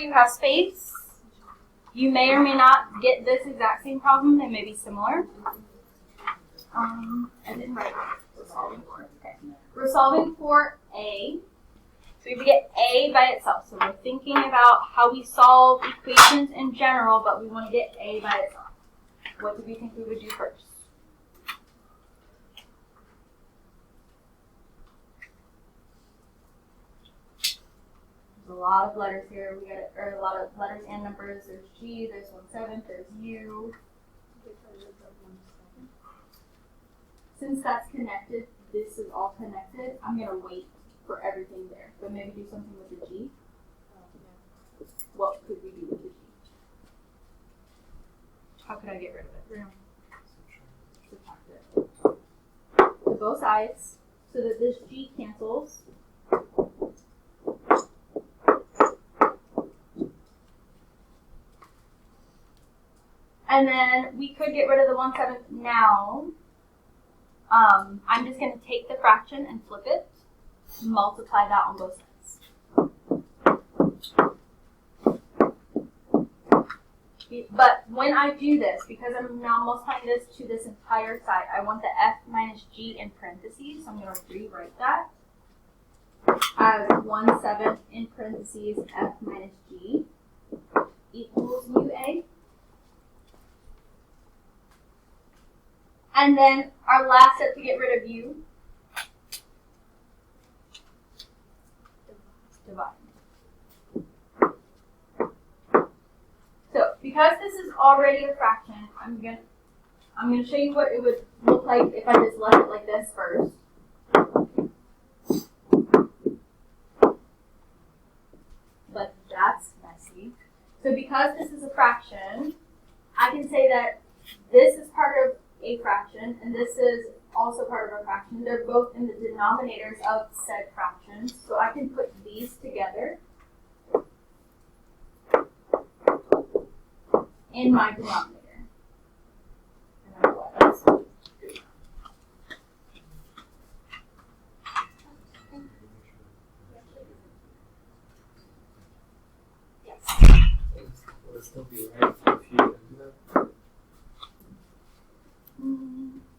you have space, you may or may not get this exact same problem. They may be similar. I didn't write what we're solving for. Okay. We're solving for A. So we have to get A by itself. So we're thinking about how we solve equations in general, but we want to get A by itself. What do we think we would do first? There's a lot of letters here. We got a lot of letters and numbers. There's G, there's 1/7, there's U. Since that's connected, this is all connected, I'm going to wait for everything there. But maybe do something with the G. What could we do with the G? How could I get rid of it? Subtract it. To both sides, so that this G cancels. And then we could get rid of the 1/7 now. I'm just going to take the fraction and flip it, multiply that on both sides. But when I do this, because I'm now multiplying this to this entire side, I want the f minus g in parentheses, so I'm going to rewrite that as 1/7 in parentheses f minus g equals UA. And then our last step to get rid of U, divide. So because this is already a fraction, I'm gonna show you what it would look like if I just left it like this first. But that's messy. So because this is a fraction, I can say that this is part of a fraction, and this is also part of a fraction. They're both in the denominators of said fractions, so I can put these together in my denominator. And I was. Yes. Would it still be right if you didn't do that?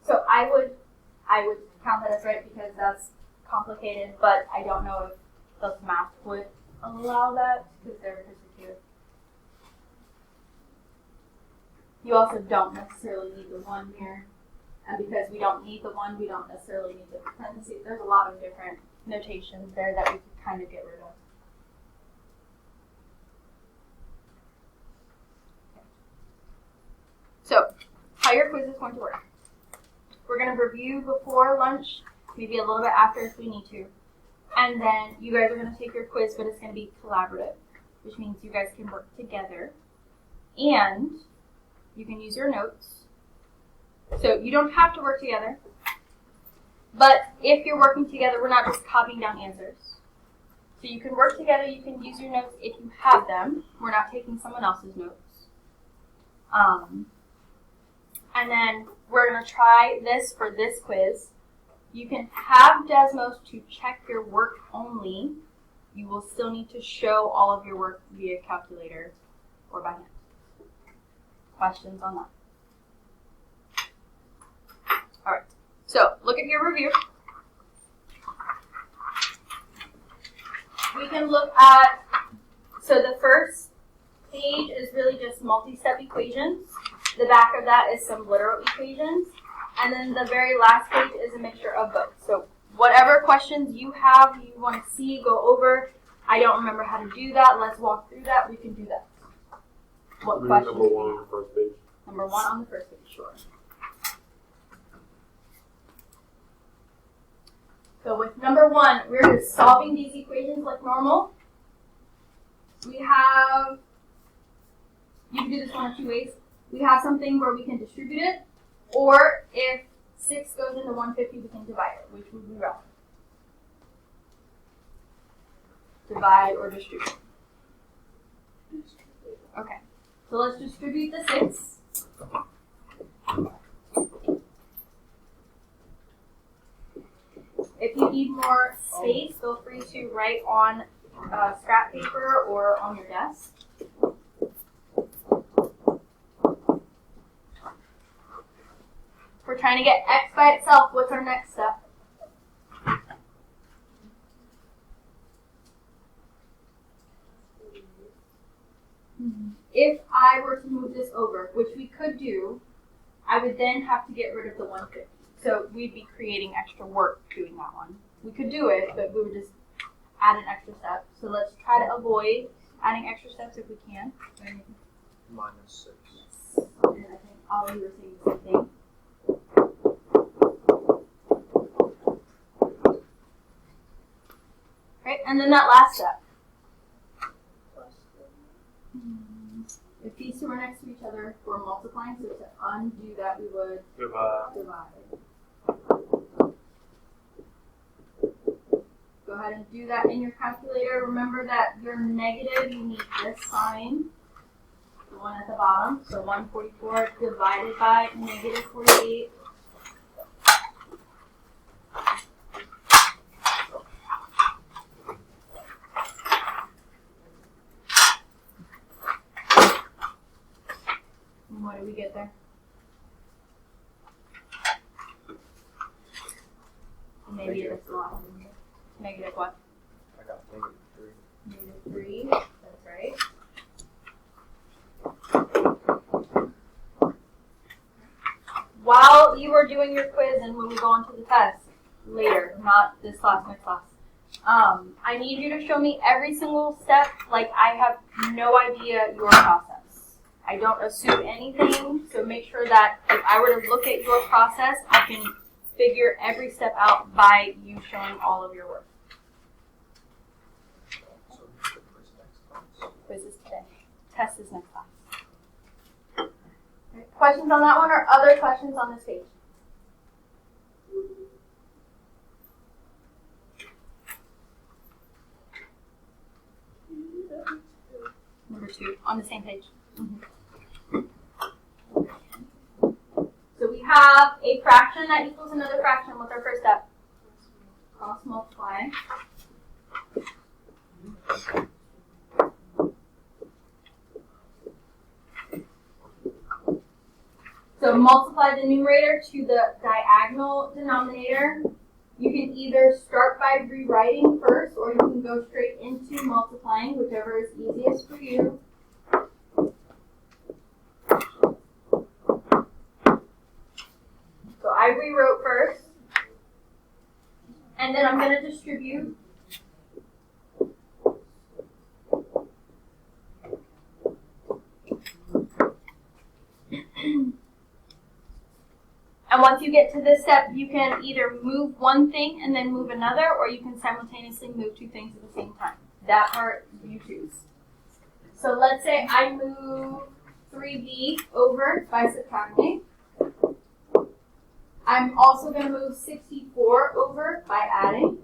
So I would count that as right because that's complicated, but I don't know if the math would allow that because they're persecuted. You also don't necessarily need the 1 here, and because we don't need the 1, we don't necessarily need the parentheses. There's a lot of different notations there that we could kind of get rid of. Okay. So, how your quiz is going to work. We're going to review before lunch, maybe a little bit after if we need to. And then you guys are going to take your quiz, but it's going to be collaborative, which means you guys can work together. And you can use your notes. So you don't have to work together. But if you're working together, we're not just copying down answers. So you can work together, you can use your notes if you have them. We're not taking someone else's notes. And then we're going to try this for this quiz. You can have Desmos to check your work only. You will still need to show all of your work via calculator or by hand. Questions on that? All right. So look at your review. We can look at, so the first page is really just multi-step equations. The back of that is some literal equations. And then the very last page is a mixture of both. So whatever questions you have, you want to see, go over. I don't remember how to do that. Let's walk through that. We can do that. What questions? Number 1 on the first page. Number 1 on the first page, sure. So with number 1, we're just solving these equations like normal. We have, you can do this one of 2 ways. We have something where we can distribute it, or if 6 goes into 150, we can divide it, which would be rather. Divide or distribute. Okay, so let's distribute the 6. If you need more space, feel free to write on scrap paper or on your desk. We're trying to get x by itself. What's our next step? If I were to move this over, which we could do, I would then have to get rid of the 150. So we'd be creating extra work doing that one. We could do it, but we would just add an extra step. So let's try to avoid adding extra steps if we can. -6. And I think all of you were saying the same thing. Right, and then that last step. If these two are next to each other, we're multiplying, so to undo that, we would divide. Go ahead and do that in your calculator. Remember that your negative, you need this sign, the one at the bottom. So 144 divided by -48. And what do we get there? Maybe it's lost. Negative what? I got -3. -3. That's right. While you are doing your quiz and when we go on to the test later, not this class, next class, I need you to show me every single step like I have no idea your process. I don't assume anything, so make sure that if I were to look at your process, I can figure every step out by you showing all of your work. So the quiz next class. Quiz is today. Test is next class. Okay. Questions on that one or other questions on this page? Number 2 on the same page. So we have a fraction that equals another fraction. What's our first step? Cross multiply. So multiply the numerator to the diagonal denominator. You can either start by rewriting first, or you can go straight into multiplying, whichever is easiest for you. So I rewrote first, and then I'm going to distribute. And once you get to this step, you can either move one thing and then move another, or you can simultaneously move two things at the same time. That part you choose. So let's say I move 3b over by subtracting. I'm also going to move 64 over by adding.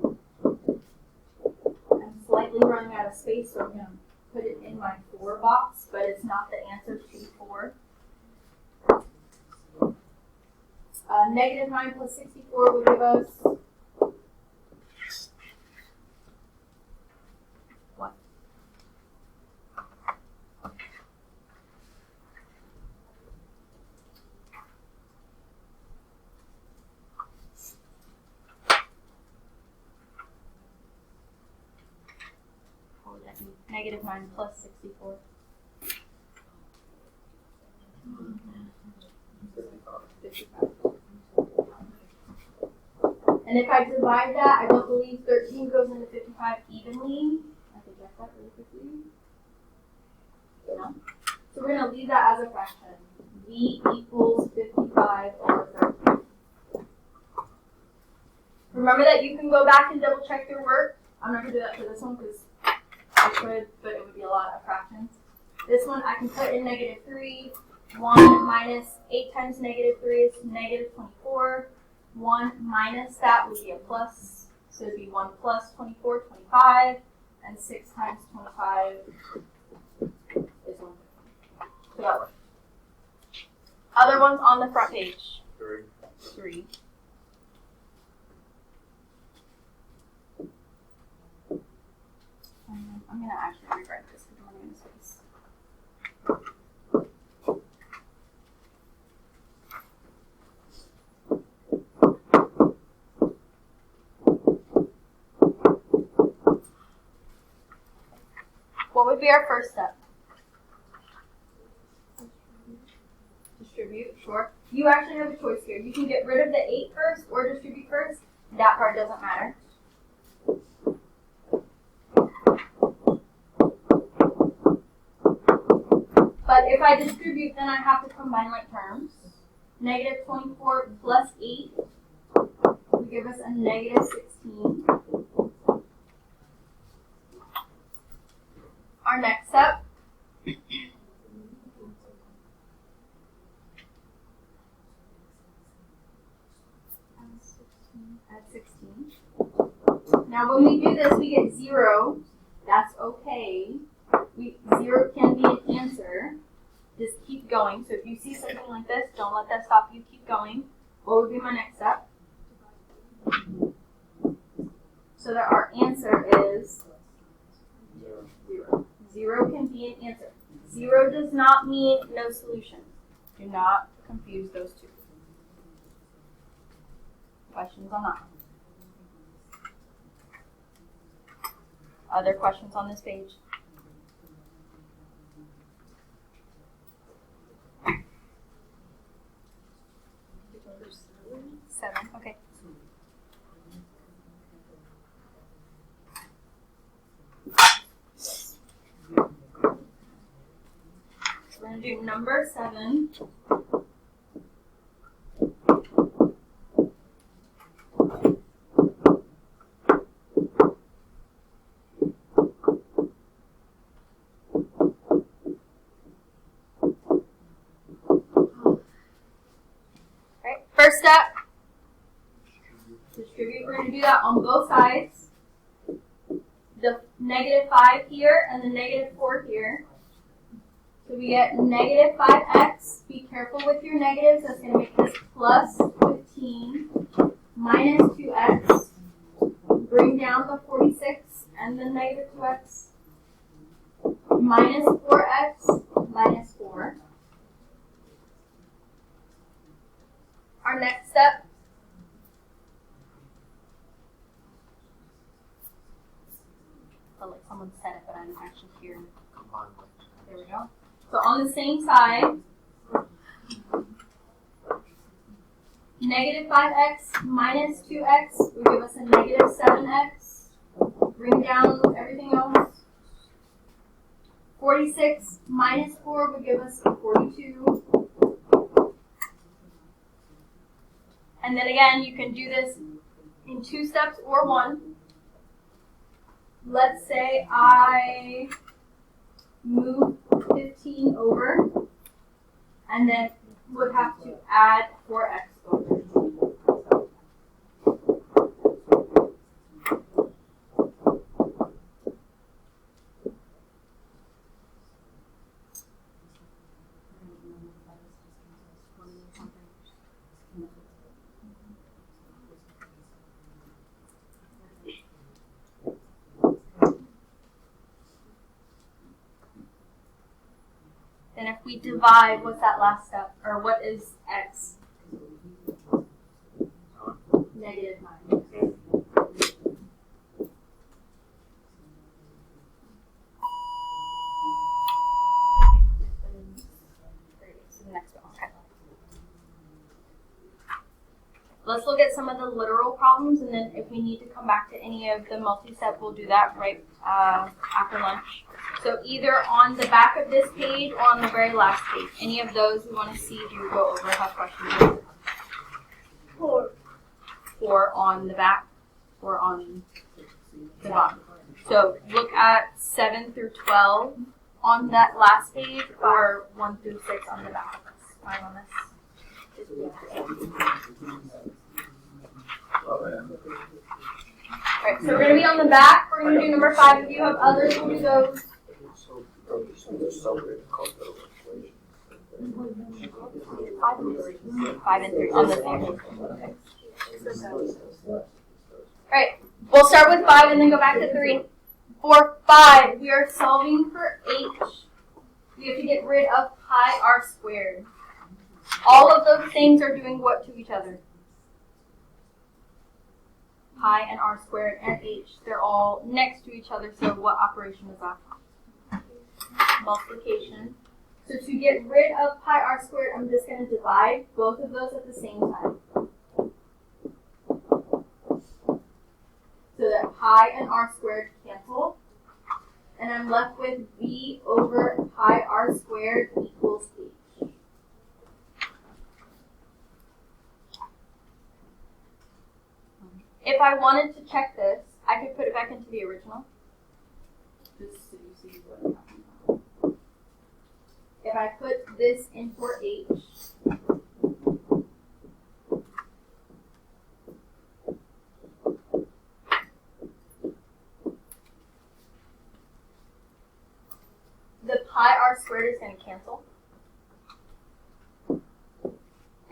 I'm slightly running out of space, so I'm going to put it in my 4 box, but it's not the answer to 4. -9 plus 64 would give us what? What would that be? -9 plus 64. 55. And if I divide that, I don't believe 13 goes into 55 evenly. I can check that really quickly. No. So we're going to leave that as a fraction. V equals 55 over 13. Remember that you can go back and double check your work. I'm not going to do that for this one because I could, but it would be a lot of fractions. This one I can put in -3. 1 minus 8 times -3 is -24. 1 minus that would be a plus. So it would be 1 plus 24, 25. And 6 times 25 is 150. So that works. Other ones on the front page. 3. And I'm gonna actually rewrite this because I'm running into space. What would be our first step? Distribute, sure. You actually have a choice here. You can get rid of the 8 first or distribute first. That part doesn't matter. But if I distribute, then I have to combine like terms. Negative 24 plus 8 will give us a negative 16. Our next step. Add 16. Now when we do this, we get 0. That's okay. 0 can be an answer. Just keep going. So if you see something like this, don't let that stop you. Keep going. What would be my next step? So that our answer is 0. 0 can be an answer. 0 does not mean no solution. Do not confuse those two. Questions on that? Other questions on this page? Seven. Okay. We're going to do number 7. First step, distribute. We're going to do that on both sides. The negative 5 here and the negative 4 here. So we get negative 5x. Be careful with your negatives. That's going to make this plus 15 minus 2x. Bring down the 46 and the negative 2x. Minus 4x minus 4. Our next step, felt like someone said it, but I'm actually here. There we go. So on the same side, negative 5x minus 2x will give us a negative 7x. Bring down everything else. 46 minus 4 would give us a 42. And then again, you can do this in 2 steps or 1. Let's say I move 15 over and then would have to add 4x over. Then if we divide, what's that last step? Or what is x? Negative 9. So the next one, okay. Let's look at some of the literal problems, and then if we need to come back to any of the multi-step, we'll do that right after lunch. So either on the back of this page or on the very last page. Any of those we want to see you go over, have questions. Or on the back or on the bottom. So look at 7 through 12 on that last page or 1 through 6 on the back of this. 5 on this. Alright, so we're going to be on the back. We're going to do number 5. If you have others, we'll do those. 5 and 3 on the same. Alright, we'll start with 5 and then go back to 3. For 5, we are solving for h. We have to get rid of pi r squared. All of those things are doing what to each other? Pi and r squared and h. They're all next to each other, so what operation is that? Multiplication. So to get rid of pi r squared, I'm just going to divide both of those at the same time. So that pi and r squared cancel. And I'm left with b over pi r squared equals h. If I wanted to check this, I could put it back into the original. Just so you see what I'm talking about. If I put this in for h, the pi r squared is going to cancel.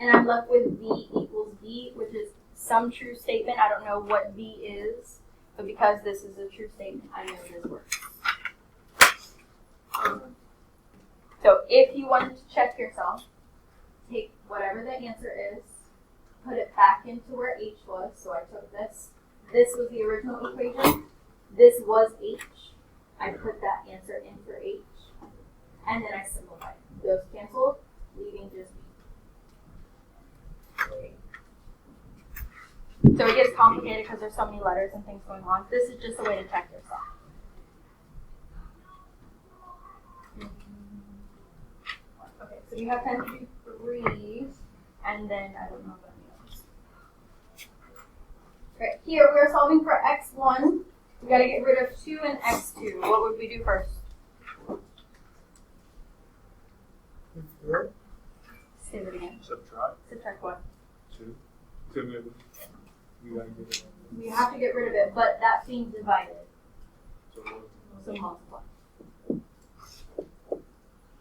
And I'm left with b equals b, which is some true statement. I don't know what b is, but because this is a true statement, I know this works. So if you wanted to check yourself, take whatever the answer is, put it back into where h was. So I took this. This was the original equation. This was h. I put that answer in for h. And then I simplified. Those canceled, leaving just b. So it gets complicated because there's so many letters and things going on. This is just a way to check yourself. Okay, so you have time to do 3, and then I don't know about any others. Right, here we are solving for x1. We got to get rid of 2 and x2. What would we do first? Say that again. Subtract. Subtract what? 2. You gotta get it. We have to get rid of it, but that's being divided. So multiply.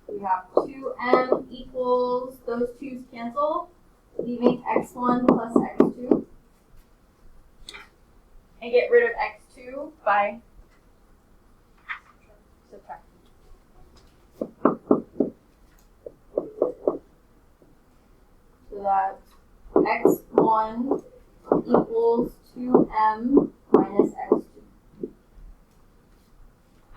We have 2m equals, those 2's cancel, leaving x1 plus x2. And get rid of x2 by subtracting. So that's x1 equals 2m minus x2.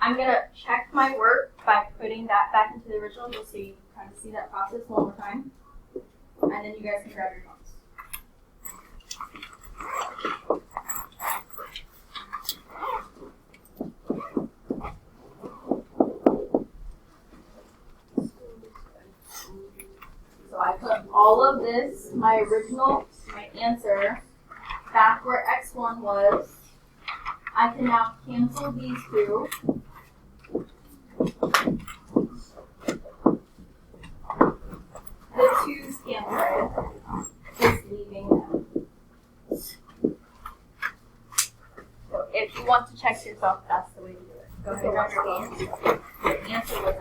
I'm going to check my work by putting that back into the original just so you kind of see that process one more time. And then you guys can grab your notes. So I put all of this, my original, my answer, back where x1 was. I can now cancel these 2. The 2's cancel, just leaving them. So if you want to check yourself, that's the way to do it. Go ahead and grab your phone. The answer was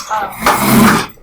out.